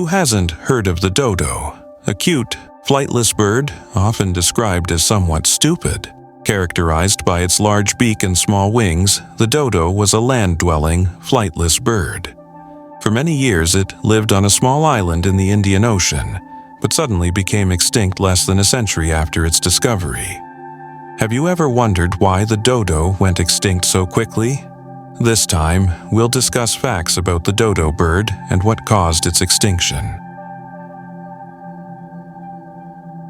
Who hasn't heard of the dodo? A cute, flightless bird, often described as somewhat stupid. Characterized by its large beak and small wings, the dodo was a land-dwelling, flightless bird. For many years it lived on a small island in the Indian Ocean, but suddenly became extinct less than a century after its discovery. Have you ever wondered why the dodo went extinct so quickly? This time, we'll discuss facts about the dodo bird and what caused its extinction.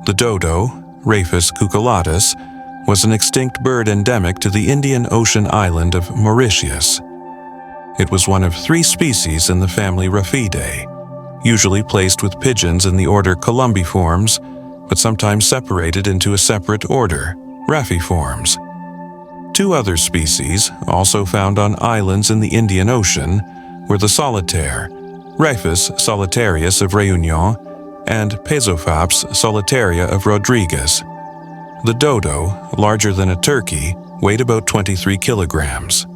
The dodo, Raphus cucullatus, was an extinct bird endemic to the Indian Ocean island of Mauritius. It was one of 3 species in the family Raphidae, usually placed with pigeons in the order Columbiformes, but sometimes separated into a separate order, Raphiformes. 2 other species, also found on islands in the Indian Ocean, were the solitaire, Raphus solitarius of Réunion, and Pezophaps solitaria of Rodriguez. The dodo, larger than a turkey, weighed about 23 kilograms.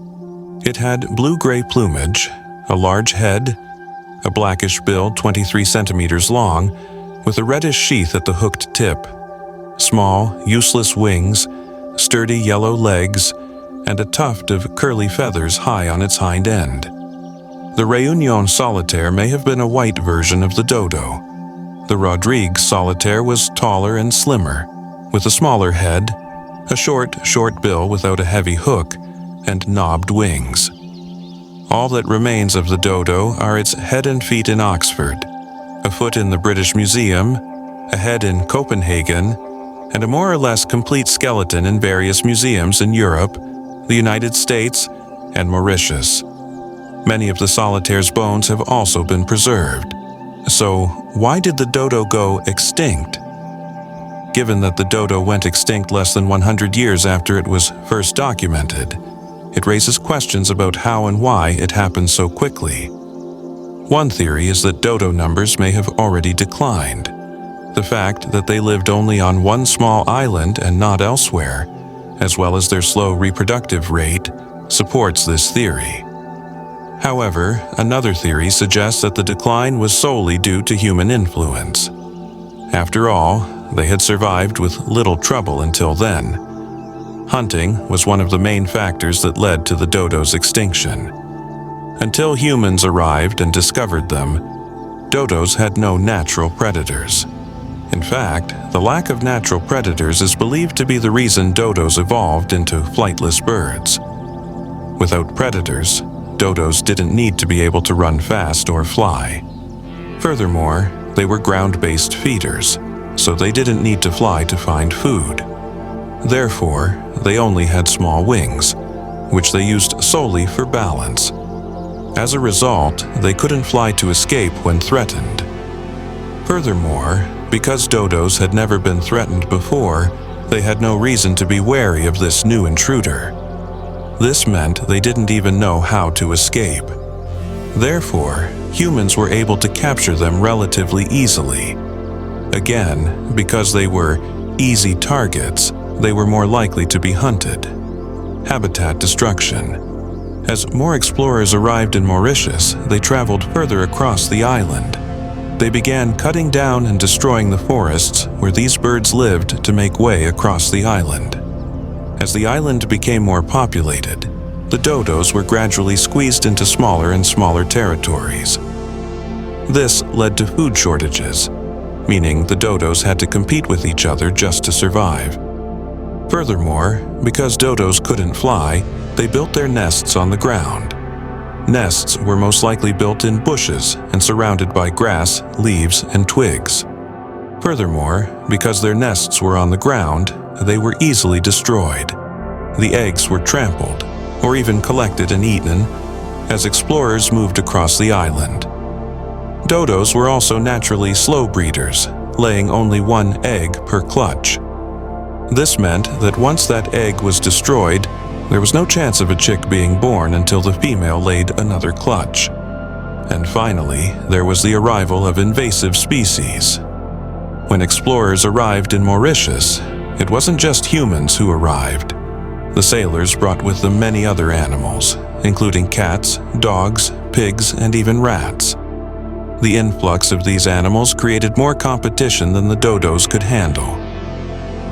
It had blue-gray plumage, a large head, a blackish bill 23 centimeters long, with a reddish sheath at the hooked tip, small, useless wings, sturdy yellow legs, and a tuft of curly feathers high on its hind end. The Réunion solitaire may have been a white version of the dodo. The Rodriguez solitaire was taller and slimmer, with a smaller head, a short bill without a heavy hook, and knobbed wings. All that remains of the dodo are its head and feet in Oxford, a foot in the British Museum, a head in Copenhagen, and a more or less complete skeleton in various museums in Europe, the United States, and Mauritius. Many of the solitaire's bones have also been preserved. So, why did the dodo go extinct? Given that the dodo went extinct less than 100 years after it was first documented, it raises questions about how and why it happened so quickly. One theory is that dodo numbers may have already declined. The fact that they lived only on one small island and not elsewhere, as well as their slow reproductive rate, supports this theory. However, another theory suggests that the decline was solely due to human influence. After all, they had survived with little trouble until then. Hunting was one of the main factors that led to the dodo's extinction. Until humans arrived and discovered them, dodos had no natural predators. In fact, the lack of natural predators is believed to be the reason dodos evolved into flightless birds. Without predators, dodos didn't need to be able to run fast or fly. Furthermore, they were ground-based feeders, so they didn't need to fly to find food. Therefore, they only had small wings, which they used solely for balance. As a result, they couldn't fly to escape when threatened. Furthermore, because dodos had never been threatened before, they had no reason to be wary of this new intruder. This meant they didn't even know how to escape. Therefore, humans were able to capture them relatively easily. Again, because they were easy targets, they were more likely to be hunted. Habitat destruction. As more explorers arrived in Mauritius, they traveled further across the island. They began cutting down and destroying the forests where these birds lived to make way across the island. As the island became more populated, the dodos were gradually squeezed into smaller and smaller territories. This led to food shortages, meaning the dodos had to compete with each other just to survive. Furthermore, because dodos couldn't fly, they built their nests on the ground. Nests were most likely built in bushes and surrounded by grass, leaves, and twigs. Furthermore, because their nests were on the ground, they were easily destroyed. The eggs were trampled, or even collected and eaten, as explorers moved across the island. Dodos were also naturally slow breeders, laying only 1 egg per clutch. This meant that once that egg was destroyed, there was no chance of a chick being born until the female laid another clutch. And finally, there was the arrival of invasive species. When explorers arrived in Mauritius, it wasn't just humans who arrived. The sailors brought with them many other animals, including cats, dogs, pigs, and even rats. The influx of these animals created more competition than the dodos could handle.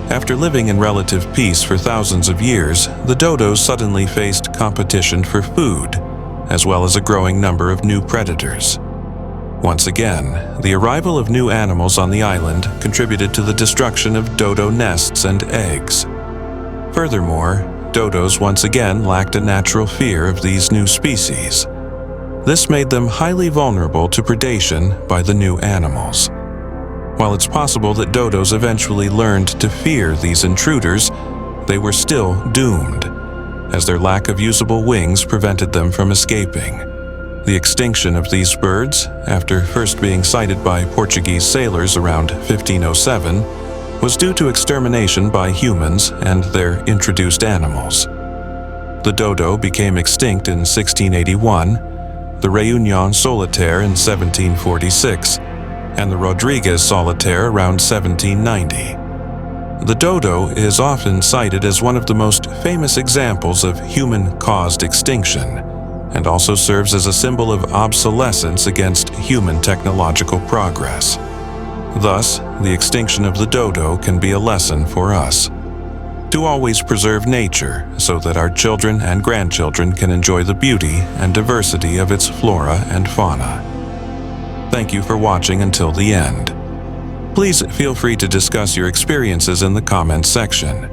After living in relative peace for thousands of years, the dodos suddenly faced competition for food, as well as a growing number of new predators. Once again, the arrival of new animals on the island contributed to the destruction of dodo nests and eggs. Furthermore, dodos once again lacked a natural fear of these new species. This made them highly vulnerable to predation by the new animals. While it's possible that dodos eventually learned to fear these intruders, they were still doomed, as their lack of usable wings prevented them from escaping. The extinction of these birds, after first being sighted by Portuguese sailors around 1507, was due to extermination by humans and their introduced animals. The dodo became extinct in 1681, the Réunion solitaire in 1746, and the Rodriguez solitaire around 1790. The dodo is often cited as one of the most famous examples of human-caused extinction, and also serves as a symbol of obsolescence against human technological progress. Thus, the extinction of the dodo can be a lesson for us to always preserve nature so that our children and grandchildren can enjoy the beauty and diversity of its flora and fauna. Thank you for watching until the end. Please feel free to discuss your experiences in the comments section.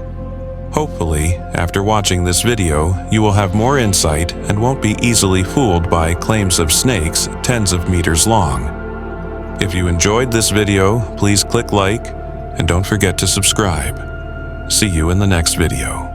Hopefully, after watching this video, you will have more insight and won't be easily fooled by claims of snakes tens of meters long. If you enjoyed this video, please click like and don't forget to subscribe. See you in the next video.